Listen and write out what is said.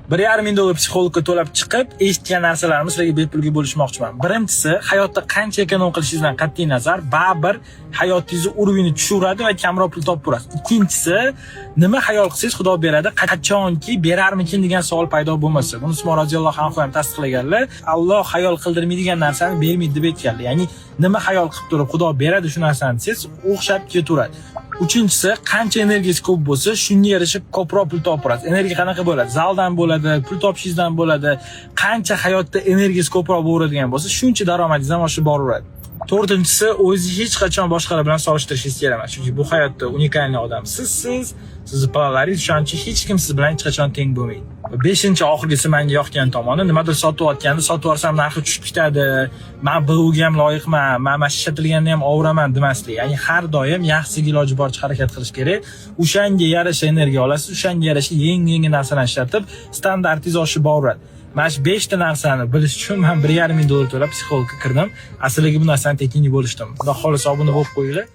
$1,5 ming psixologga to'lab chiqib, eshitgan narsalarimni sizlarga bepulga bo'lishmoqchiman. Birinchisi, hayotda qancha ekonom qilishingizdan qat'iy nazar, baribir hayotingizni urug'ini tushiradi va kamroq pul topib turasiz. Ikkinchisi, nima xayol qilsangiz Xudo beradi, qachonki berarmikin degan savol paydo bo'lmasa. Buni Usmon roziyallohu anhu ham tasdiqlaganlar. Alloh xayol qildirmaydigan narsani bermaydi deb aytganlar. Ya'ni nima xayol qilib turib Xudo beradi shu narsani desangiz, o'xshab ketaveradi. Uchinchisi, qancha energiyangiz ko'p bo'lsa, shunga yarasha ko'proq pul topasiz. Energiya qanaqa bo'ladi? Zaldan bo'ladi, pul topishingizdan bo'ladi. Qancha hayotda energiyangiz ko'proq bo'ladigan bo'lsa, shuncha daromadingiz ham oshib boraveradi. To'rtinchisi, o'zingizni hech qachon boshqalar bilan solishtirishingiz kerak emas. Chunki bu hayotda unikalniy odam sizsiz, sizni planlaringiz, shuning uchun hech kim siz bilan hech qachon teng bo'lmaydi. Beshinchi, oxirgisi menga yoqgan tomoni, nimadir sotayotganda sotib yuborsam narxi tushib ketadi, men birovga ham loyiqman, men mana ishlatilganni ham ovuraman demaslik. Ya'ni har doim yaxshiga iloji boricha harakat qilish kerak. O'shanga yarasha energiya olasiz, o'shanga yarasha yangi narsalarni ishlatib, standartingiz oshib boraveradi. Mana shu 5 ta narsani bilish uchun men $1,5 ming to'lab psixologga kirdim. Asliga bu narsani tekinga bo'lishdim. Xudo xolisa obuna bo'lib qo'yinglar.